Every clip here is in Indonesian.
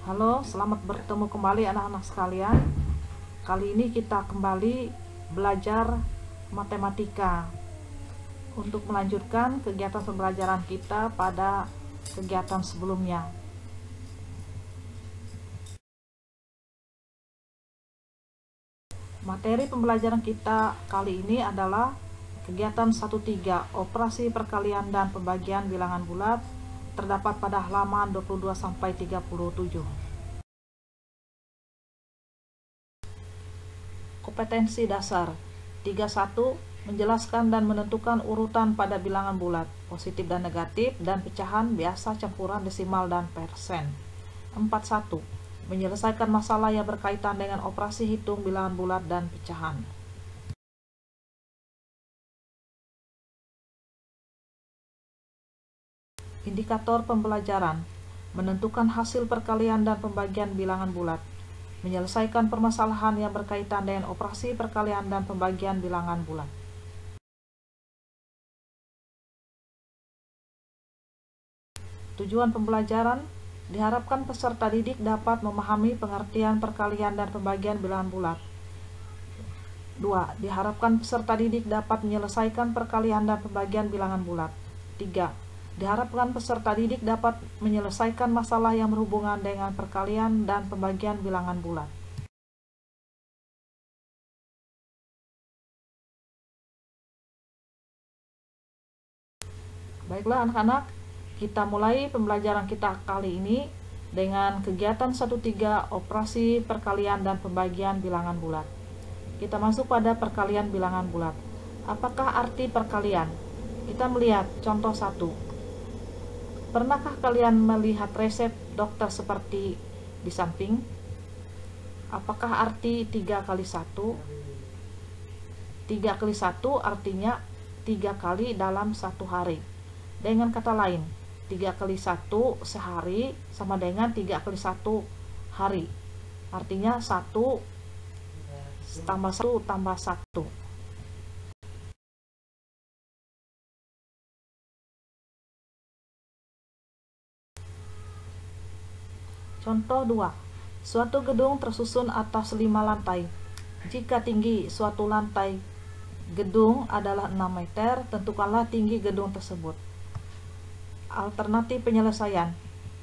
Halo, selamat bertemu kembali anak-anak sekalian. Kali ini kita kembali belajar matematika untuk melanjutkan kegiatan pembelajaran kita pada kegiatan sebelumnya. Materi pembelajaran kita kali ini adalah kegiatan 1.3 operasi perkalian dan pembagian bilangan bulat, terdapat pada halaman 22-37. Kompetensi dasar 31. Menjelaskan dan menentukan urutan pada bilangan bulat, positif dan negatif, dan pecahan biasa, campuran, desimal, dan persen. 41. Menyelesaikan masalah yang berkaitan dengan operasi hitung bilangan bulat dan pecahan. Indikator pembelajaran: menentukan hasil perkalian dan pembagian bilangan bulat, menyelesaikan permasalahan yang berkaitan dengan operasi perkalian dan pembagian bilangan bulat. Tujuan pembelajaran: diharapkan peserta didik dapat memahami pengertian perkalian dan pembagian bilangan bulat. 2. Diharapkan peserta didik dapat menyelesaikan perkalian dan pembagian bilangan bulat. 3. Diharapkan peserta didik dapat menyelesaikan masalah yang berhubungan dengan perkalian dan pembagian bilangan bulat. Baiklah anak-anak, kita mulai pembelajaran kita kali ini dengan kegiatan 1.3 operasi perkalian dan pembagian bilangan bulat. Kita masuk pada perkalian bilangan bulat. Apakah arti perkalian? Kita melihat contoh 1. Pernahkah kalian melihat resep dokter seperti di samping? Apakah arti 3 kali 1? 3 kali 1 artinya 3 kali dalam satu hari. Dengan kata lain, 3 kali 1 sehari sama dengan 3 kali 1 hari. Artinya 1 tambah 1 tambah 1. Contoh 2. Suatu gedung tersusun atas 5 lantai. Jika tinggi suatu lantai gedung adalah 6 meter, tentukanlah tinggi gedung tersebut. Alternatif penyelesaian: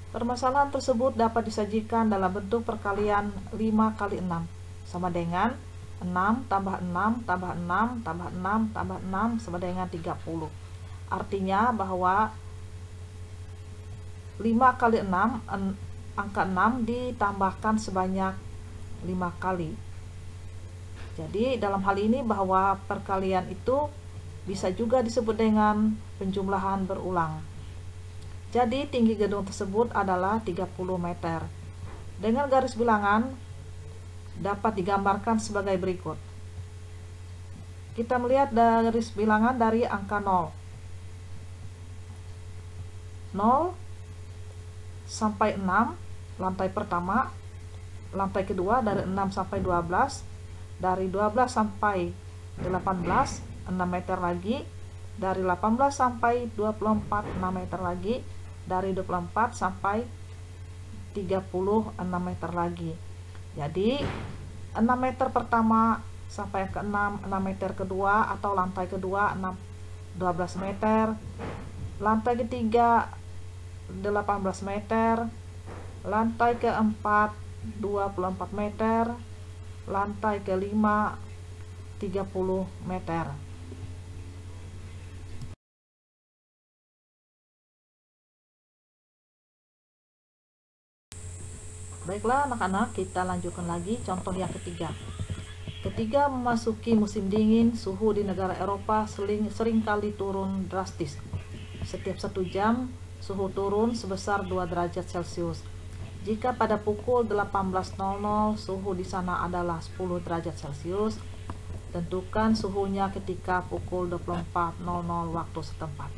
permasalahan tersebut dapat disajikan dalam bentuk perkalian 5 kali 6 sama dengan 6 tambah 6 tambah 6 tambah 6 tambah 6 sama dengan 30. Artinya bahwa 5 kali 6, angka 6 ditambahkan sebanyak 5 kali. Jadi dalam hal ini bahwa perkalian itu bisa juga disebut dengan penjumlahan berulang. Jadi tinggi gedung tersebut adalah 30 meter. Dengan garis bilangan dapat digambarkan sebagai berikut. Kita melihat garis bilangan dari angka 0. 0 sampai 6, lantai pertama. Lantai kedua dari 6 sampai 12. Dari 12 sampai 18, 6 meter lagi. Dari 18 sampai 24, 6 meter lagi. Dari 24 sampai 36 meter lagi. Jadi 6 meter pertama sampai ke 6 meter kedua atau lantai kedua 12 meter. Lantai ketiga 18 meter. Lantai keempat 24 meter. Lantai kelima 30 meter. Baiklah anak-anak, kita lanjutkan lagi contoh yang ketiga. Ketika memasuki musim dingin, suhu di negara Eropa seringkali turun drastis. Setiap 1 jam, suhu turun sebesar 2 derajat Celcius. Jika pada pukul 18.00 suhu di sana adalah 10 derajat Celcius, tentukan suhunya ketika pukul 24.00 waktu setempat.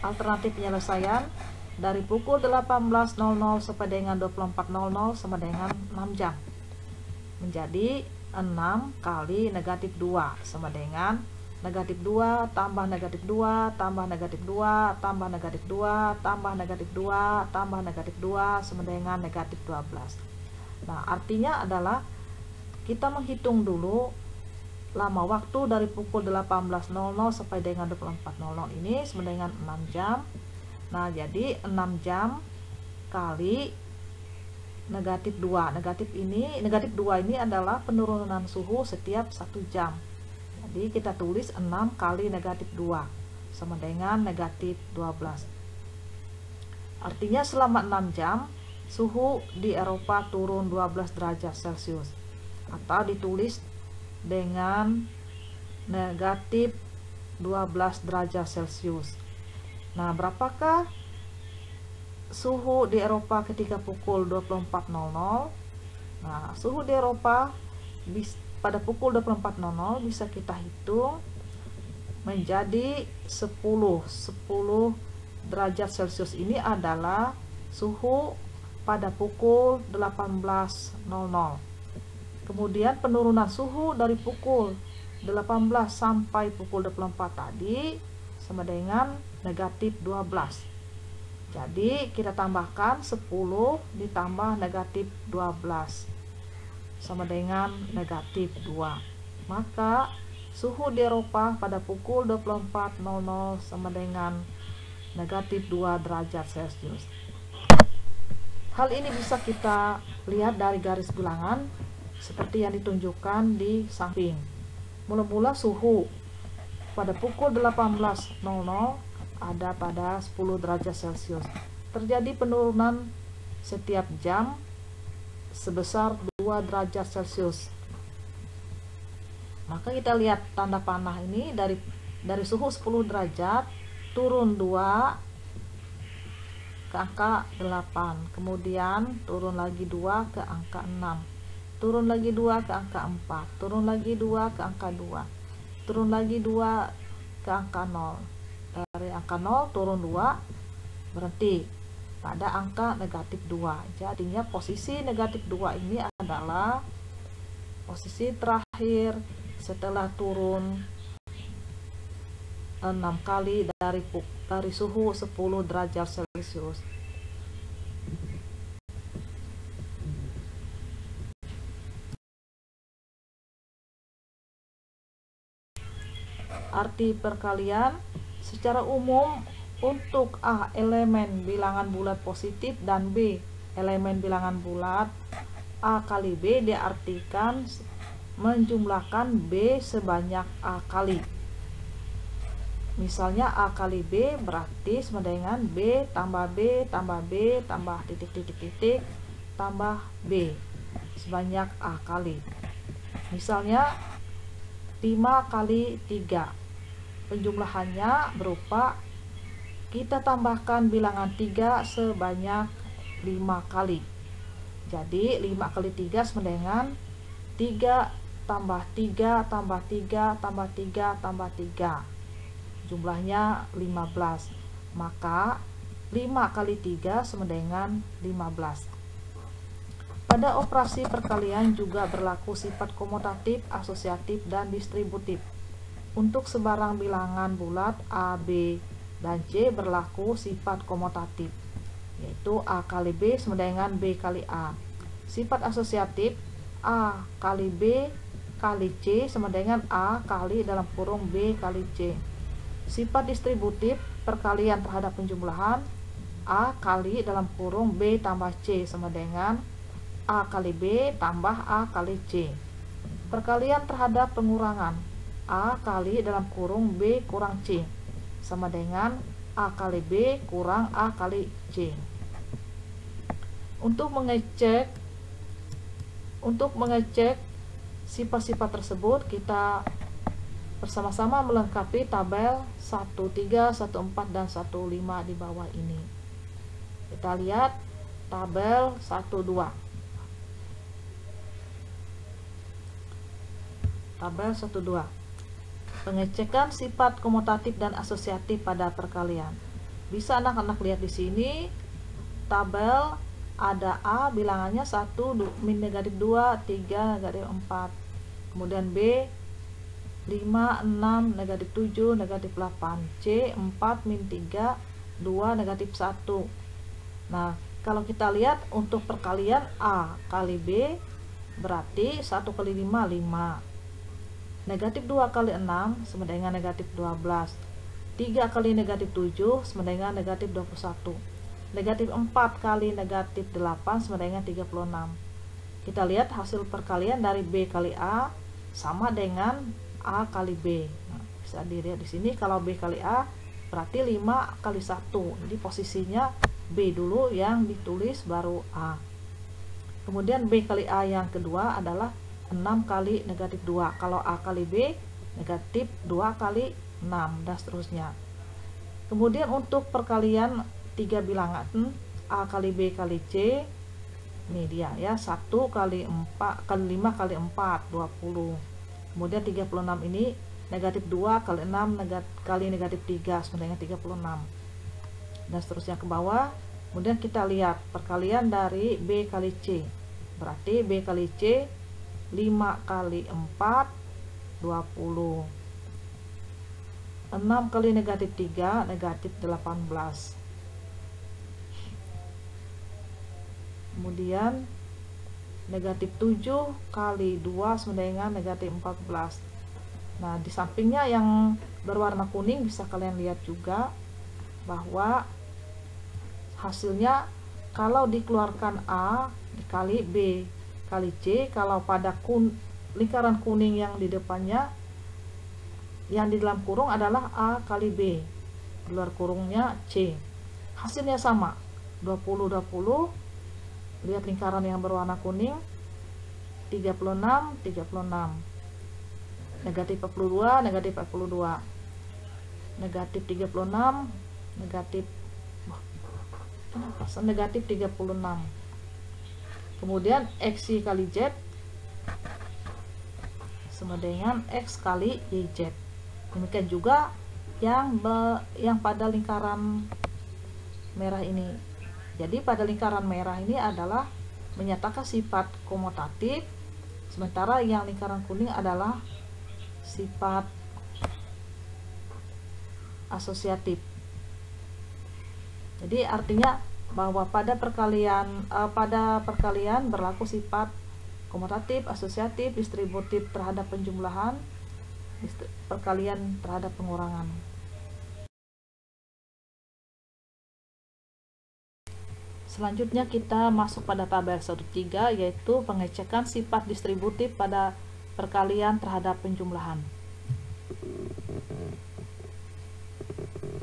Alternatif penyelesaian: dari pukul 18.00 sampai dengan 24.00 sama dengan 6 jam. Menjadi 6 kali negatif 2 sama dengan negatif 2 tambah negatif 2 tambah negatif 2 tambah negatif 2 tambah negatif 2 tambah negatif 2 sama dengan negatif 12. Nah, artinya adalah kita menghitung dulu lama waktu dari pukul 18.00 sampai dengan 24.00 ini sama dengan 6 jam. Nah, jadi 6 jam kali negatif 2. Negatif 2 ini adalah penurunan suhu setiap 1 jam. Jadi kita tulis 6 kali negatif 2 sama dengan negatif 12. Artinya selama 6 jam suhu di Eropa turun 12 derajat Celcius, atau ditulis dengan negatif 12 derajat Celcius. Nah, berapakah suhu di Eropa ketika pukul 24.00? Nah, suhu di Eropa pada pukul 24.00 bisa kita hitung menjadi 10 derajat Celcius. Ini adalah suhu pada pukul 18.00. Kemudian penurunan suhu dari pukul 18 sampai pukul 24 tadi sama dengan negatif 12. Jadi kita tambahkan 10 ditambah negatif 12 sama dengan negatif 2. Maka suhu di Eropa pada pukul 24.00 sama dengan negatif 2 derajat Celcius. Hal ini bisa kita lihat dari garis bilangan seperti yang ditunjukkan di samping. Mula-mula suhu pada pukul 18.00 ada pada 10 derajat Celcius. Terjadi penurunan setiap jam sebesar 2 derajat Celcius. Maka kita lihat tanda panah ini dari suhu 10 derajat turun 2 ke angka 8, kemudian turun lagi 2 ke angka 6, turun lagi 2 ke angka 4, turun lagi 2 ke angka 2, turun lagi 2 ke angka 0. Dari angka 0 turun 2 berhenti pada angka negatif 2. Jadinya posisi negatif 2 ini adalah posisi terakhir setelah turun 6 kali dari suhu 10 derajat Celcius. Arti perkalian secara umum untuk A elemen bilangan bulat positif dan B elemen bilangan bulat, A kali B diartikan menjumlahkan B sebanyak A kali. Misalnya A kali B berarti sama dengan B tambah B tambah B tambah titik-titik-titik tambah B sebanyak A kali. Misalnya 5 kali 3. Penjumlahannya berupa kita tambahkan bilangan 3 sebanyak 5 kali. Jadi 5 kali 3 sama dengan 3 tambah 3 tambah 3 tambah 3 tambah 3. Jumlahnya 15. Maka 5 kali 3 sama dengan 15. Pada operasi perkalian juga berlaku sifat komutatif, asosiatif, dan distributif. Untuk sebarang bilangan bulat A, B, dan C berlaku sifat komutatif, yaitu A kali B sama dengan B kali A. Sifat asosiatif A kali B kali C sama dengan A kali dalam kurung B kali C. Sifat distributif perkalian terhadap penjumlahan A kali dalam kurung B tambah C sama dengan A kali B tambah A kali C. Perkalian terhadap pengurangan A kali dalam kurung B kurang C sama dengan A kali B kurang A kali C. Untuk mengecek sifat-sifat tersebut, kita bersama-sama melengkapi tabel 13, 14, dan 15 di bawah ini. Kita lihat tabel 12. Tabel 12. Pengecekan sifat komutatif dan asosiatif pada perkalian. Bisa anak-anak lihat di sini tabel ada A bilangannya 1, min negatif 2, 3, negatif 4. Kemudian B 5, 6, negatif 7, negatif 8. C, 4, min 3, 2, negatif 1. Nah, kalau kita lihat untuk perkalian A kali B, berarti 1 kali 5, 5. Negatif 2 kali 6 sama dengan negatif 12. 3 kali negatif 7 sama dengan negatif 21. Negatif 4 kali negatif 8 sama dengan 36. Kita lihat hasil perkalian dari B kali A sama dengan A kali B. Nah, bisa dilihat di sini kalau B kali A berarti 5 kali 1. Jadi posisinya B dulu yang ditulis baru A. Kemudian B kali A yang kedua adalah 6 kali negatif 2. Kalau A kali B negatif 2 kali 6 dan seterusnya. Kemudian untuk perkalian 3 bilangan A kali B kali C, ini dia ya, 1 kali 4 kali 5 kali 4, 20. Kemudian 36 ini negatif 2 kali 6 kali negatif 3 sama dengan 36. Dan seterusnya ke bawah. Kemudian kita lihat perkalian dari B kali C. Berarti B kali C 5 kali 4, 20. 6 kali negatif 3, negatif 18. Kemudian negatif 7 kali 2 sama dengan negatif 14. Nah, di sampingnya yang berwarna kuning bisa kalian lihat juga bahwa hasilnya kalau dikeluarkan A dikali B kali C, kalau pada lingkaran kuning yang di depannya yang di dalam kurung adalah A kali B, di luar kurungnya C. Hasilnya sama, 20, 20. Lihat lingkaran yang berwarna kuning, 36, 36. Negatif 42, negatif 42. Negatif 36, negatif negatif 36. Kemudian X kali Z sama dengan X kali YZ. Demikian juga yang pada lingkaran merah ini. Jadi pada lingkaran merah ini adalah menyatakan sifat komutatif, sementara yang lingkaran kuning adalah sifat asosiatif. Jadi artinya bahwa pada perkalian berlaku sifat komutatif, asosiatif, distributif terhadap penjumlahan, perkalian terhadap pengurangan. Selanjutnya kita masuk pada tabel 1.3, yaitu pengecekan sifat distributif pada perkalian terhadap penjumlahan.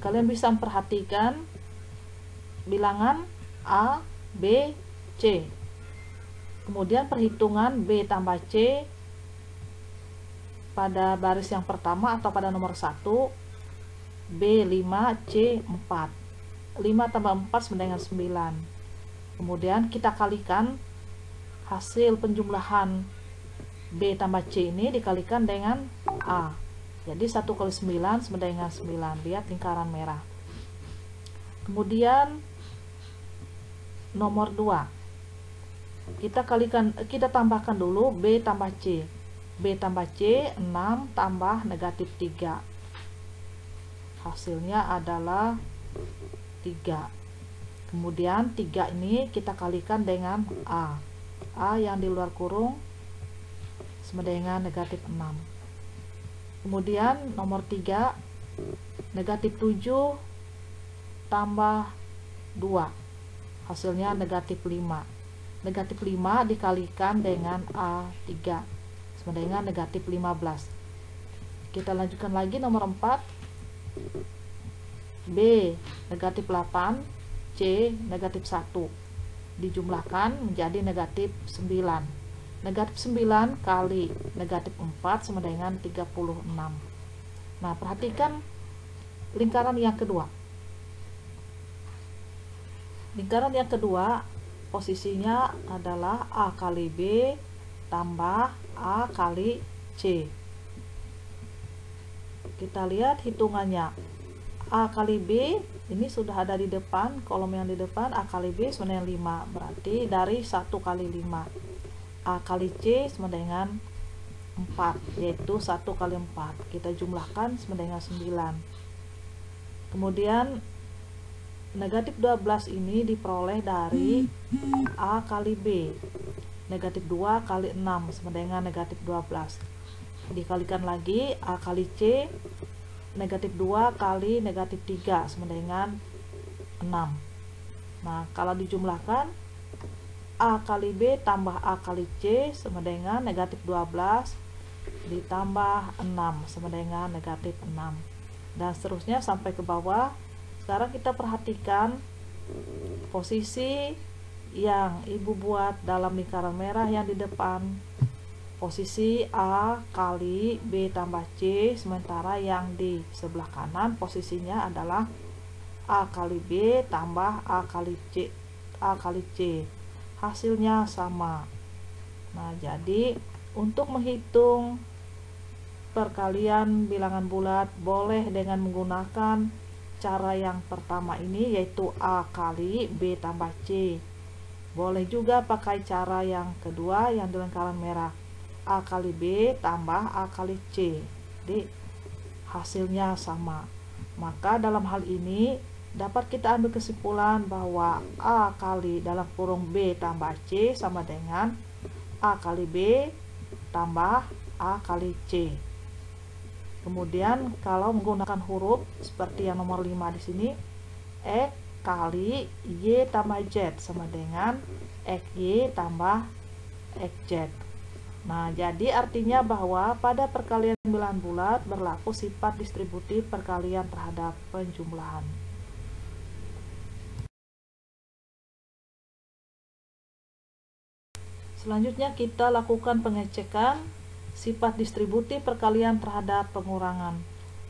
Kalian bisa memperhatikan bilangan A, B, C. Kemudian perhitungan B tambah C pada baris yang pertama atau pada nomor 1, B5, C4. 5 tambah 4 sama dengan 9. Kemudian kita kalikan hasil penjumlahan B tambah C ini dikalikan dengan A. Jadi 1 kali 9 sama dengan 9. Lihat lingkaran merah. Kemudian nomor 2. Kita tambahkan dulu B tambah C. B tambah C 6 tambah negatif 3. Hasilnya adalah 3. Kemudian 3 ini kita kalikan dengan A. A yang di luar kurung sama dengan negatif 6. Kemudian nomor 3, negatif 7 tambah 2. Hasilnya negatif 5. Negatif 5 dikalikan dengan A3 sama dengan negatif 15. Kita lanjutkan lagi nomor 4. B negatif 8, C negatif 1. Dijumlahkan menjadi negatif 9. Negatif 9 kali negatif 4 sama dengan 36. Nah, perhatikan lingkaran yang kedua. Lingkaran yang kedua posisinya adalah A kali B tambah A kali C. Kita lihat hitungannya. A kali B ini sudah ada di depan, kolom yang di depan A kali B sama dengan 5. Berarti dari 1 kali 5. A kali C sama dengan 4, yaitu 1 kali 4. Kita jumlahkan sama dengan 9. Kemudian negatif 12 ini diperoleh dari A kali B. Negatif 2 kali 6 sama dengan negatif 12. Dikalikan lagi A kali C. Negatif 2 kali negatif 3 sama dengan 6. Nah, kalau dijumlahkan A kali B tambah A kali C sama dengan negatif 12 ditambah 6 sama dengan negatif 6. Dan seterusnya sampai ke bawah. Sekarang kita perhatikan posisi yang ibu buat dalam lingkaran merah yang di depan. Posisi A kali B tambah C, sementara yang di sebelah kanan posisinya adalah A kali B tambah A kali C. Hasilnya sama. Nah, jadi untuk menghitung perkalian bilangan bulat boleh dengan menggunakan cara yang pertama ini, yaitu A kali B tambah C. Boleh juga pakai cara yang kedua yang di lingkaran merah, A kali B tambah A kali C. Jadi hasilnya sama. Maka dalam hal ini dapat kita ambil kesimpulan bahwa A kali dalam kurung B tambah C sama dengan A kali B tambah A kali C. Kemudian kalau menggunakan huruf seperti yang nomor 5 di sini, X kali Y tambah Z sama dengan XY tambah XZ. Nah, jadi artinya bahwa pada perkalian bilangan bulat berlaku sifat distributif perkalian terhadap penjumlahan. Selanjutnya kita lakukan pengecekan sifat distributif perkalian terhadap pengurangan.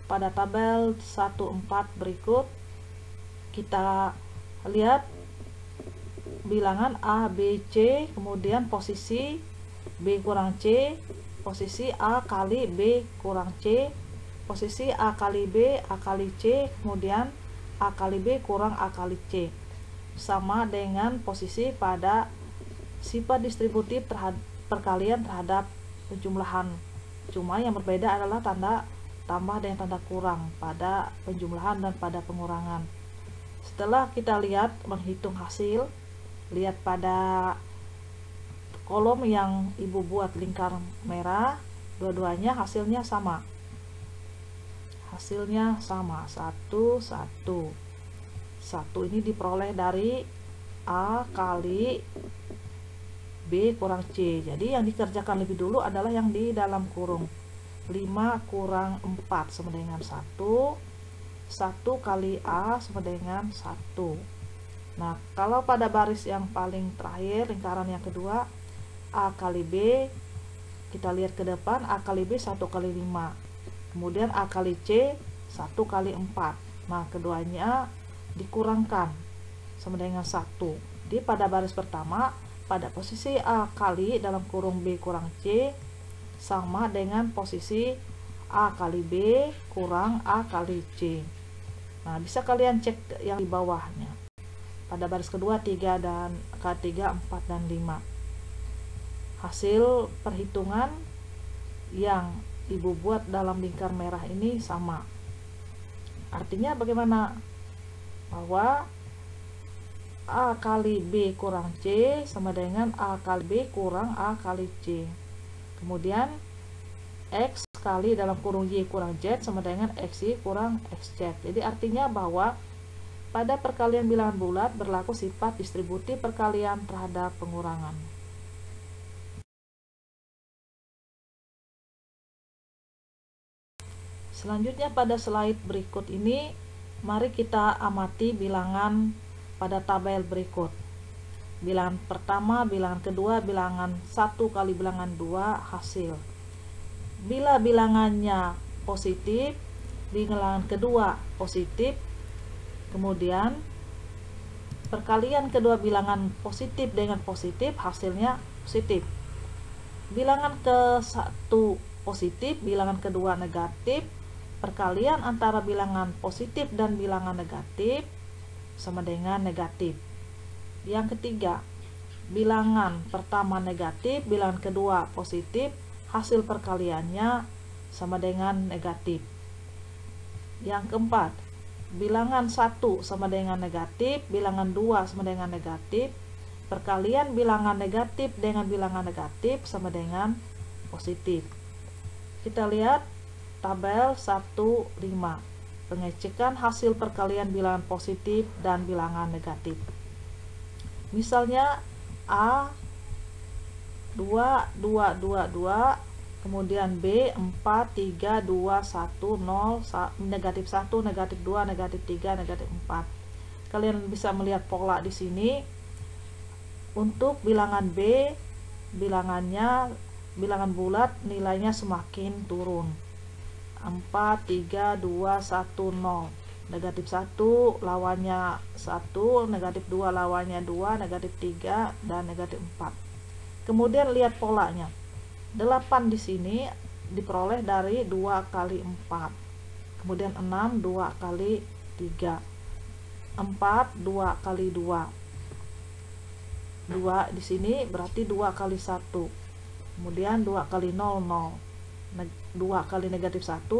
Pada tabel 1,4 berikut kita lihat bilangan A, B, C, kemudian posisi B kurang C, posisi A kali B kurang C, posisi A kali B, A kali C, kemudian A kali B kurang A kali C, sama dengan posisi pada sifat distributif perkalian terhadap penjumlahan. Cuma yang berbeda adalah tanda tambah dan tanda kurang pada penjumlahan dan pada pengurangan. Setelah kita lihat menghitung hasil, lihat pada kolom yang ibu buat lingkar merah, dua-duanya hasilnya sama. Hasilnya sama, 1, 1. 1 ini diperoleh dari A kali B kurang C. Jadi yang dikerjakan lebih dulu adalah yang di dalam kurung. 5 kurang 4 sama dengan 1. 1 kali A sama dengan 1. Nah, kalau pada baris yang paling terakhir, lingkaran yang kedua, A kali B, kita lihat ke depan, A kali B 1 kali 5. Kemudian A kali C 1 kali 4. Nah, keduanya dikurangkan sama dengan 1. Jadi pada baris pertama, pada posisi A kali dalam kurung B kurang C sama dengan posisi A kali B kurang A kali C. Nah, bisa kalian cek yang di bawahnya. Pada baris kedua 3 dan K3, 4 dan 5. Hasil perhitungan yang ibu buat dalam lingkar merah ini sama. Artinya bagaimana? Bahwa A kali B kurang C sama dengan A kali B kurang A kali C. Kemudian X kali dalam kurung Y kurang Z sama dengan XY kurang XZ. Jadi artinya bahwa pada perkalian bilangan bulat berlaku sifat distributif perkalian terhadap pengurangan. Selanjutnya pada slide berikut ini, mari kita amati bilangan pada tabel berikut. Bilangan pertama, bilangan kedua, bilangan 1 kali bilangan 2 hasil. Bila bilangannya positif, bilangan kedua positif, kemudian perkalian kedua bilangan positif dengan positif, hasilnya positif. Bilangan ke-1 positif, bilangan kedua negatif, perkalian antara bilangan positif dan bilangan negatif sama dengan negatif. Yang ketiga, bilangan pertama negatif, bilangan kedua positif, hasil perkaliannya sama dengan negatif. Yang keempat, bilangan 1 sama dengan negatif, bilangan 2 sama dengan negatif, perkalian bilangan negatif dengan bilangan negatif sama dengan positif. Kita lihat tabel 1,5, pengecekan hasil perkalian bilangan positif dan bilangan negatif. Misalnya A 2, 2, 2, 2, kemudian B 4, 3, 2, 1, 0, negatif 1, negatif 2, negatif 3, negatif 4. Kalian bisa melihat pola di sini. Untuk bilangan B, bilangan bulat nilainya semakin turun. 4, 3, 2, 1, 0. Negatif 1 lawannya 1, negatif 2 lawannya 2, negatif 3, dan negatif 4. Kemudian lihat polanya. 8 di sini diperoleh dari 2 kali 4. Kemudian 6 2 kali 3. 4 2 kali 2. 2 di sini berarti 2 kali 1. Kemudian 2 kali 0 0. 2 kali negatif 1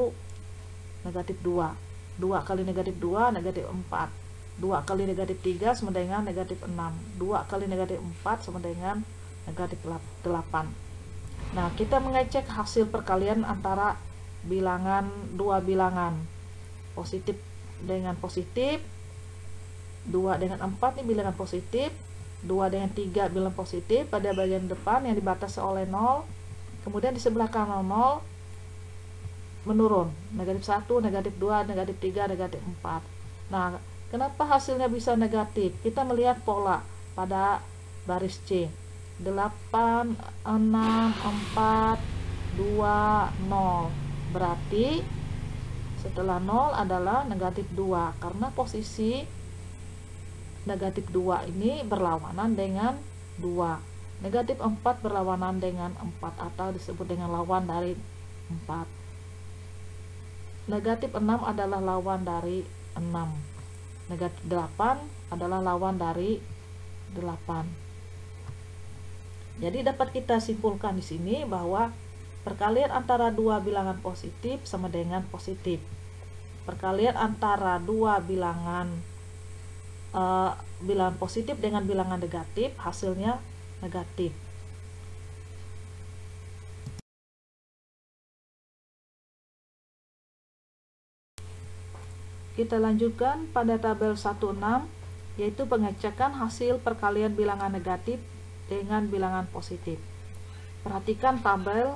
negatif 2. 2 kali negatif 2 negatif 4. 2 kali negatif 3 sama dengan negatif 6. 2 kali negatif 4 sama dengan negatif 8. Nah, kita mengecek hasil perkalian antara dua bilangan positif dengan positif, 2 dengan 4 ini bilangan positif, 2 dengan 3 bilangan positif pada bagian depan yang dibatasi oleh 0, kemudian di sebelah kanan 0 menurun, negatif 1, negatif 2, negatif 3, negatif 4. Nah, kenapa hasilnya bisa negatif? Kita melihat pola pada baris C. 8, 6, 4, 2, 0. Berarti setelah 0 adalah negatif 2, karena posisi negatif 2 ini berlawanan dengan 2. Negatif 4 berlawanan dengan 4 atau disebut dengan lawan dari 4. Negatif 6 adalah lawan dari 6. Negatif 8 adalah lawan dari 8. Jadi dapat kita simpulkan di sini bahwa perkalian antara dua bilangan positif sama dengan positif. Perkalian antara dua bilangan positif dengan bilangan negatif hasilnya negatif. Kita lanjutkan pada tabel 1,6, yaitu pengecekan hasil perkalian bilangan negatif dengan bilangan positif. Perhatikan tabel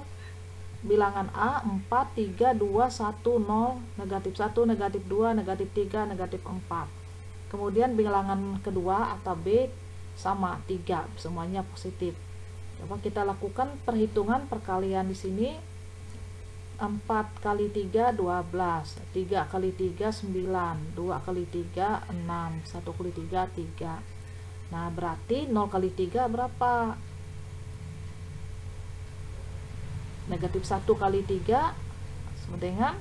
bilangan A 4, 3, 2, 1, 0, negatif 1, negatif 2, negatif 3, negatif 4. Kemudian bilangan kedua atau B sama 3, semuanya positif. Coba kita lakukan perhitungan perkalian di sini. 4 kali 3 12, 3 kali 3 9, 2 kali 3 6, 1 kali 3 3. Nah, berarti 0 kali 3 berapa? Negatif 1 kali 3 sama dengan,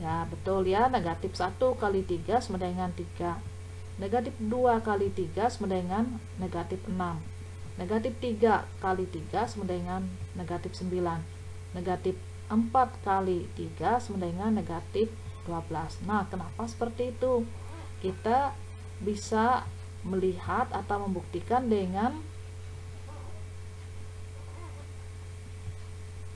ya betul ya, negatif 1 kali 3 sama dengan 3. Negatif 2 kali 3 sama dengan negatif 6. Negatif 3 kali 3 sama dengan negatif 9. Negatif 4 kali 3 sama dengan negatif 12. Nah, kenapa seperti itu? Kita bisa melihat atau membuktikan dengan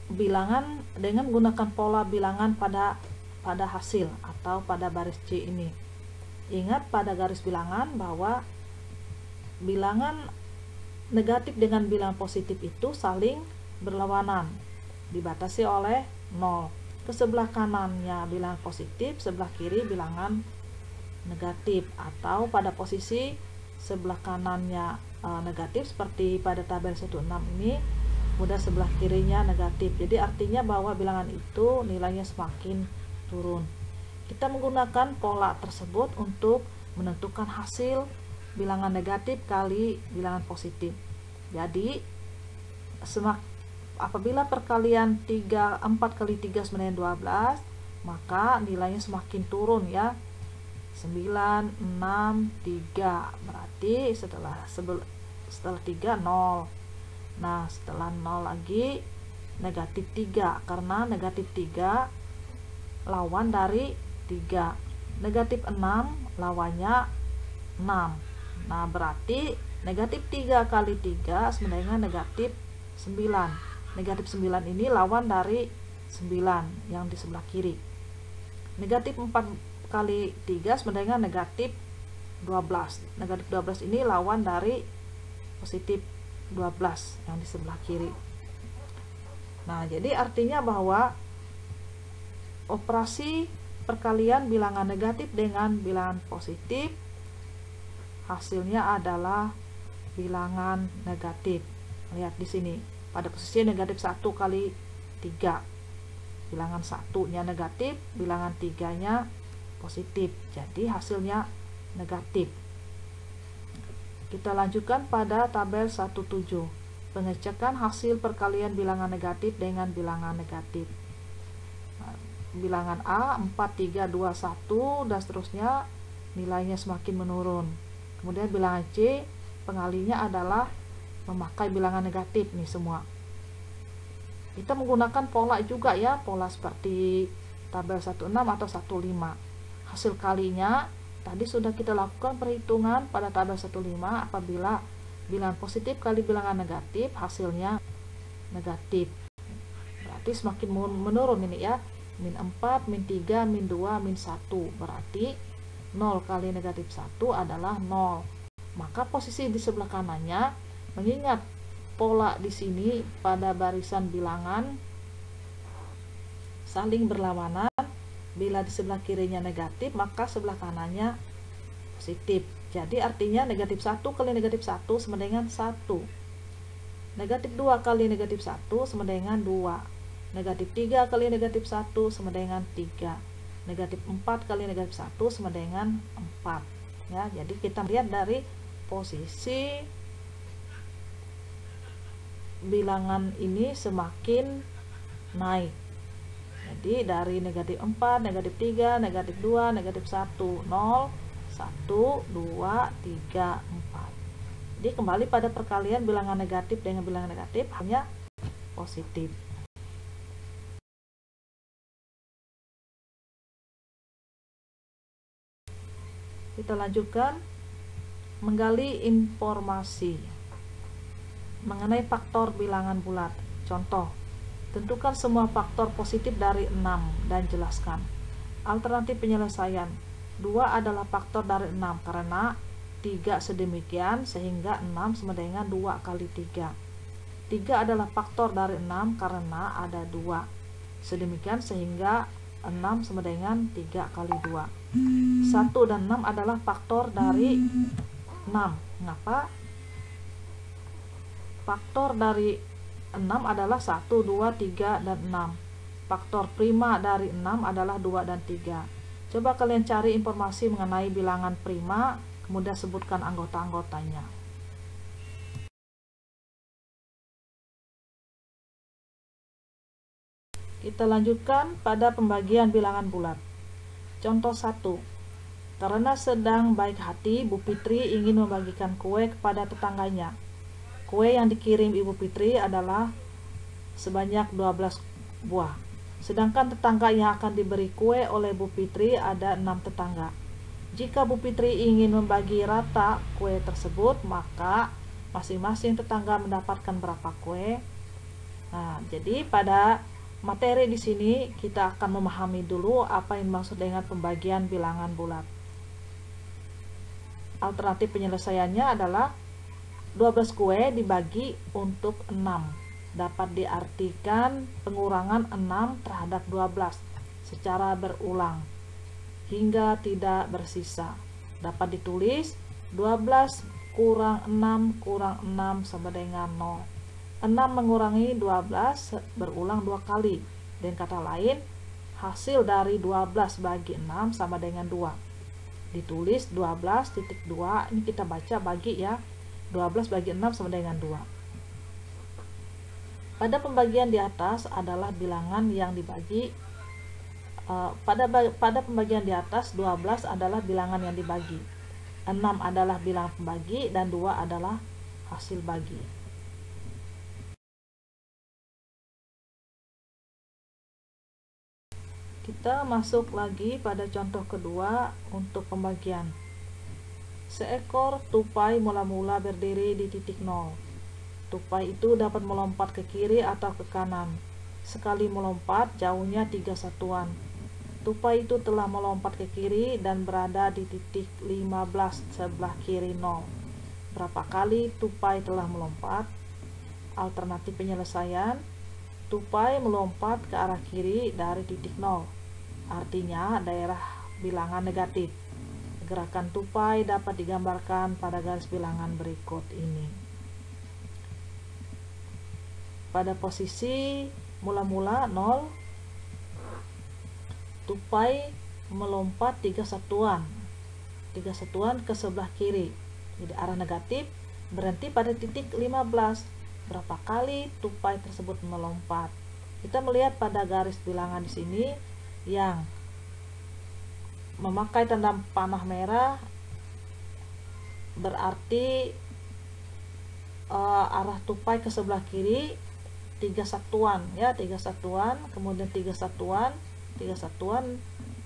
bilangan dengan menggunakan pola bilangan pada hasil atau pada baris C ini. Ingat pada garis bilangan bahwa bilangan negatif dengan bilangan positif itu saling berlawanan, dibatasi oleh 0. Ke sebelah kanannya bilangan positif, sebelah kiri bilangan negatif, atau pada posisi sebelah kanannya negatif seperti pada tabel 1,6 ini, kemudian sebelah kirinya negatif. Jadi artinya bahwa bilangan itu nilainya semakin turun. Kita menggunakan pola tersebut untuk menentukan hasil bilangan negatif kali bilangan positif. Jadi apabila perkalian 4 kali 3 sama dengan 12, maka nilainya semakin turun ya. 9, 6, 3. Berarti setelah 3 0. Nah, setelah 0 lagi negatif 3, karena negatif 3 lawan dari 3. Negatif 6 lawannya 6. Nah, berarti negatif 3 kali 3 sama dengan negatif 9. Negatif 9 ini lawan dari 9 yang di sebelah kiri. Negatif 4 kali 3 sama dengan negatif 12. Negatif 12 ini lawan dari positif 12 yang di sebelah kiri. Nah, jadi artinya bahwa operasi perkalian bilangan negatif dengan bilangan positif hasilnya adalah bilangan negatif. Lihat di sini, pada posisi negatif 1 kali 3. Bilangan 1-nya negatif, bilangan 3-nya positif. Jadi hasilnya negatif. Kita lanjutkan pada tabel 17. Pengecekan hasil perkalian bilangan negatif dengan bilangan negatif. Bilangan A 4, 3, 2, 1 dan seterusnya nilainya semakin menurun. Kemudian bilangan C pengalinya adalah memakai bilangan negatif nih semua. Kita menggunakan pola juga ya, pola seperti tabel 16 atau 15. Hasil kalinya tadi sudah kita lakukan perhitungan pada tabel 15 apabila bilangan positif kali bilangan negatif hasilnya negatif. Berarti semakin menurun ini ya. Min 4, min 3, min 2, min 1. Berarti 0 kali negatif 1 adalah 0. Maka posisi di sebelah kanannya, mengingat pola di sini pada barisan bilangan saling berlawanan, bila di sebelah kirinya negatif, maka sebelah kanannya positif. Jadi artinya negatif 1 kali negatif 1 sama dengan 1. Negatif 2 kali negatif 1 sama dengan 2. Negatif 3 kali negatif 1 sama dengan 3. Negatif 4 kali negatif 1 sama dengan 4. Ya, jadi kita lihat dari posisi bilangan ini semakin naik. Jadi dari negatif 4, negatif 3, negatif 2, negatif 1, 0, 1, 2, 3, 4. Jadi kembali pada perkalian bilangan negatif dengan bilangan negatif hanya positif. Kita lanjutkan menggali informasi mengenai faktor bilangan bulat. Contoh, tentukan semua faktor positif dari 6 dan jelaskan. Alternatif penyelesaian. 2 adalah faktor dari 6 karena 3 sedemikian sehingga 6 sama dengan 2 kali 3. 3 adalah faktor dari 6 karena ada 2. Sedemikian sehingga 6 sama dengan 3 kali 2. 1 dan 6 adalah faktor dari 6. Mengapa? Faktor dari 6 adalah 1, 2, 3, dan 6. Faktor prima dari 6 adalah 2 dan 3. Coba kalian cari informasi mengenai bilangan prima, kemudian sebutkan anggota-anggotanya. Kita lanjutkan pada pembagian bilangan bulat. Contoh 1. Karena sedang baik hati, Bu Fitri ingin membagikan kue kepada tetangganya. Kue yang dikirim Ibu Fitri adalah sebanyak 12 buah. Sedangkan tetangga yang akan diberi kue oleh Bu Fitri ada 6 tetangga. Jika Bu Fitri ingin membagi rata kue tersebut, maka masing-masing tetangga mendapatkan berapa kue? Nah, jadi pada materi di sini kita akan memahami dulu apa yang dimaksud dengan pembagian bilangan bulat. Alternatif penyelesaiannya adalah 12 kue dibagi untuk 6. Dapat diartikan pengurangan 6 terhadap 12 secara berulang hingga tidak bersisa. Dapat ditulis 12 kurang 6 kurang 6 sama dengan 0. 6 mengurangi 12 berulang 2 kali. Dan kata lain, hasil dari 12 bagi 6 sama dengan 2. Ditulis 12.2, ini kita baca bagi ya. 12 bagi 6 sama dengan 2. Pada pembagian di atas adalah bilangan yang dibagi. Pada pembagian di atas 12 adalah bilangan yang dibagi. 6 adalah bilangan pembagi dan 2 adalah hasil bagi. Kita masuk lagi pada contoh kedua untuk pembagian. Seekor tupai mula-mula berdiri di titik nol. Tupai itu dapat melompat ke kiri atau ke kanan. Sekali melompat, jauhnya 3 satuan. Tupai itu telah melompat ke kiri dan berada di titik 15 sebelah kiri 0. Berapa kali tupai telah melompat? Alternatif penyelesaian, tupai melompat ke arah kiri dari titik 0. Artinya daerah bilangan negatif. Gerakan tupai dapat digambarkan pada garis bilangan berikut ini. Pada posisi mula-mula 0, tupai melompat 3 satuan. 3 satuan ke sebelah kiri. Jadi arah negatif, berhenti pada titik 15. Berapa kali tupai tersebut melompat? Kita melihat pada garis bilangan di sini yang memakai tanda panah merah berarti arah tupai ke sebelah kiri 3 satuan ya, 3 satuan, kemudian 3 satuan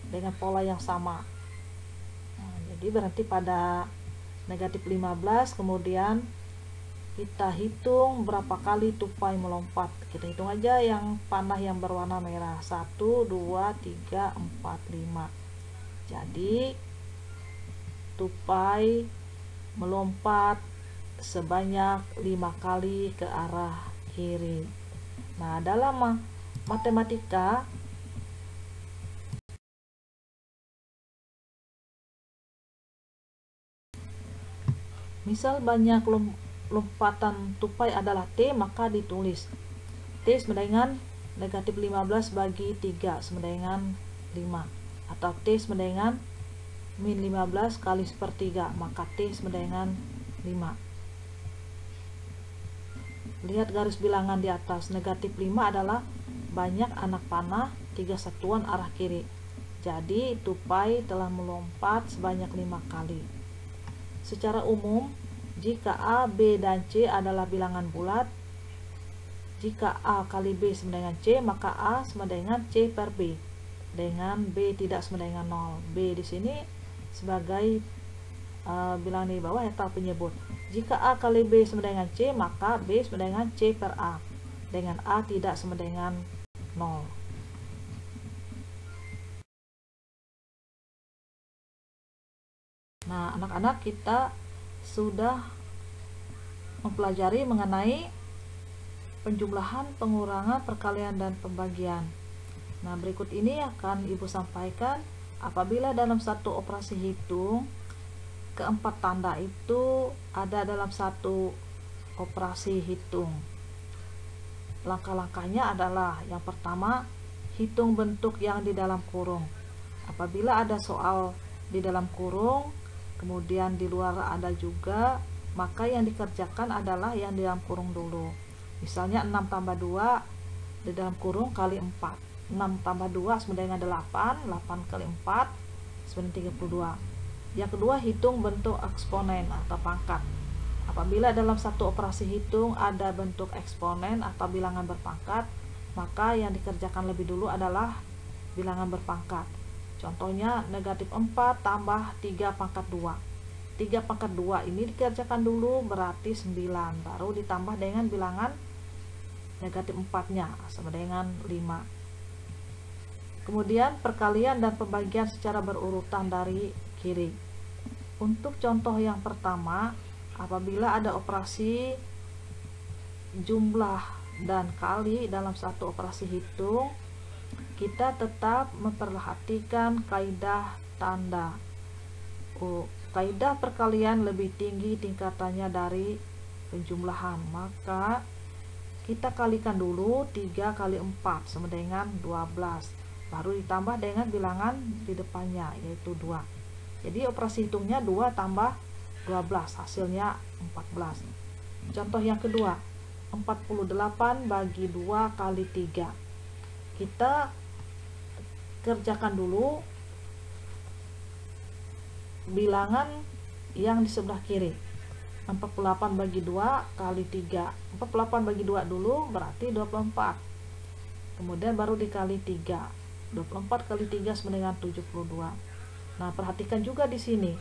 dengan pola yang sama. Nah, jadi berhenti pada negatif 15, kemudian kita hitung berapa kali tupai melompat. Kita hitung aja yang panah yang berwarna merah. 1, 2, 3, 4, 5. Jadi tupai melompat sebanyak 5 kali ke arah kiri. Nah, dalam matematika misal banyak lompatan tupai adalah T, maka ditulis T sama dengan negatif 15 bagi 3 sama dengan 5, atau T sama dengan min 15 kali sepertiga, maka T sama dengan 5. Lihat garis bilangan di atas, negatif 5 adalah banyak anak panah 3 satuan arah kiri. Jadi tupai telah melompat sebanyak 5 kali. Secara umum, jika A, B, dan C adalah bilangan bulat, jika A kali B sama dengan C, maka A sama dengan C per B, dengan B tidak sama dengan 0. B di sini sebagai bilangan di bawah atau penyebut. Jika A kali B sama dengan C, maka B sama dengan C per A, dengan A tidak sama dengan 0. Nah, anak-anak, kita sudah mempelajari mengenai penjumlahan, pengurangan, perkalian, dan pembagian. Nah, berikut ini akan Ibu sampaikan apabila dalam satu operasi hitung keempat tanda itu ada dalam satu operasi hitung. Langkah-langkahnya adalah yang pertama, hitung bentuk yang di dalam kurung. Apabila ada soal di dalam kurung, kemudian di luar ada juga, maka yang dikerjakan adalah yang di dalam kurung dulu. Misalnya 6 tambah 2 di dalam kurung kali 4. 6 tambah 2 sama dengan 8. 8 kali 4 sama dengan 32. Yang kedua, hitung bentuk eksponen atau pangkat. Apabila dalam satu operasi hitung ada bentuk eksponen atau bilangan berpangkat, maka yang dikerjakan lebih dulu adalah bilangan berpangkat. Contohnya negatif 4 tambah 3 pangkat 2. 3 pangkat 2 ini dikerjakan dulu, berarti 9. Baru ditambah dengan bilangan negatif 4-nya sama dengan 5. Kemudian perkalian dan pembagian secara berurutan dari kiri. Untuk contoh yang pertama, apabila ada operasi jumlah dan kali dalam satu operasi hitung, kita tetap memperhatikan kaidah tanda. Kaidah perkalian lebih tinggi tingkatannya dari penjumlahan, maka kita kalikan dulu 3 kali 4 sama dengan 12, baru ditambah dengan bilangan di depannya yaitu 2. Jadi operasi hitungnya 2 tambah 12, hasilnya 14. Contoh yang kedua, 48 bagi 2 kali 3. Kita kerjakan dulu bilangan yang di sebelah kiri. 48 bagi 2 kali 3. 48 bagi 2 dulu berarti 24. Kemudian baru dikali 3. 24 kali 3 sama dengan 72. Nah, perhatikan juga di sini.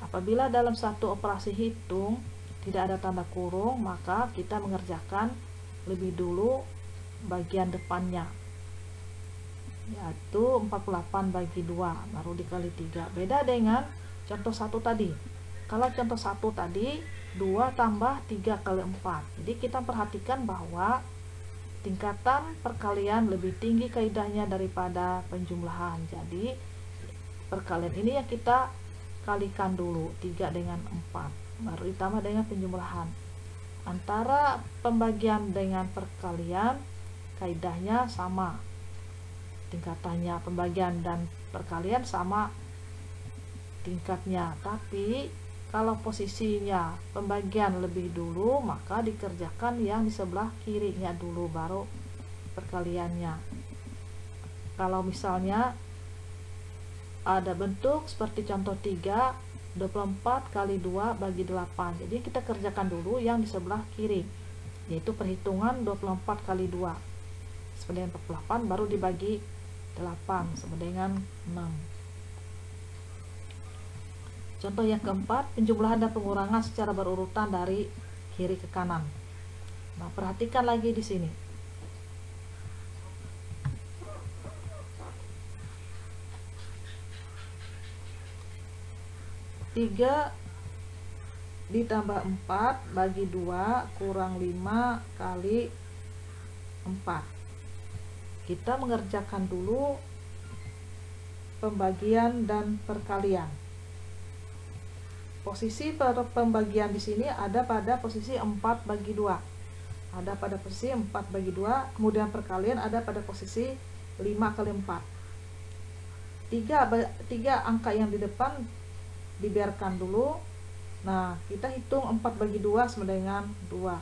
Apabila dalam satu operasi hitung tidak ada tanda kurung, maka kita mengerjakan lebih dulu bagian depannya, yaitu 48 bagi 2 baru dikali 3. Beda dengan contoh 1 tadi. Kalau contoh 1 tadi 2 tambah 3 kali 4. Jadi kita perhatikan bahwa tingkatan perkalian lebih tinggi kaidahnya daripada penjumlahan. Jadi perkalian ini yang kita kalikan dulu 3 dengan 4 baru ditambah dengan penjumlahan. Antara pembagian dengan perkalian kaidahnya sama, tingkatannya pembagian dan perkalian sama tingkatnya, tapi kalau posisinya pembagian lebih dulu, maka dikerjakan yang di sebelah kirinya dulu baru perkaliannya. Kalau misalnya ada bentuk seperti contoh 3, 24 kali 2 bagi 8. Jadi kita kerjakan dulu yang di sebelah kiri, yaitu perhitungan 24 kali 2 sama dengan 48 baru dibagi 8 sama dengan 6. Contoh yang keempat, penjumlahan dan pengurangan secara berurutan dari kiri ke kanan. Nah, perhatikan lagi di sini. 3 ditambah 4 bagi 2 kurang 5 kali 4. Kita mengerjakan dulu pembagian dan perkalian. Posisi pembagian di sini ada pada posisi 4 bagi 2. Ada pada posisi 4 bagi 2, kemudian perkalian ada pada posisi 5 kali 4. 3 angka yang di depan dibiarkan dulu. Nah, kita hitung 4 bagi 2 sama dengan 2.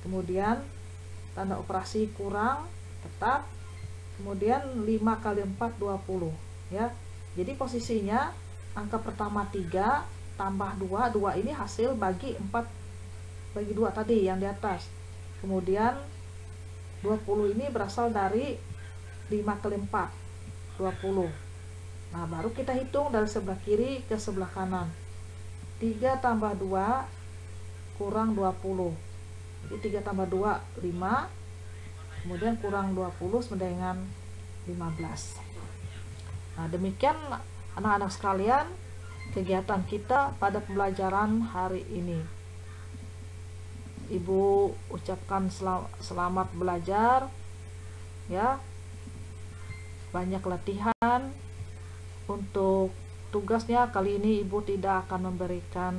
Kemudian tanda operasi kurang tetap. Kemudian 5 kali 4 20 ya. Jadi posisinya angka pertama 3 tambah 2, 2 ini hasil bagi 4 bagi 2 tadi yang di atas. Kemudian 20 ini berasal dari 5 kali 4 20. Nah, baru kita hitung dari sebelah kiri ke sebelah kanan. 3 tambah 2 kurang 20. Jadi 3 tambah 2 5, kemudian kurang 20 sama dengan 15. Nah, demikian anak-anak sekalian kegiatan kita pada pembelajaran hari ini. Ibu ucapkan selamat belajar ya. Banyak latihan. Untuk tugasnya kali ini Ibu tidak akan memberikan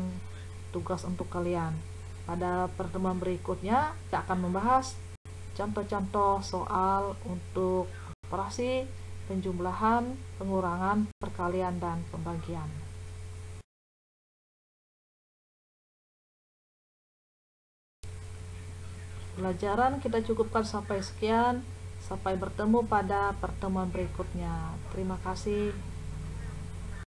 tugas untuk kalian. Pada pertemuan berikutnya kita akan membahas contoh-contoh soal untuk operasi penjumlahan, pengurangan, perkalian, dan pembagian. Pelajaran kita cukupkan sampai sekian. Sampai bertemu pada pertemuan berikutnya. Terima kasih.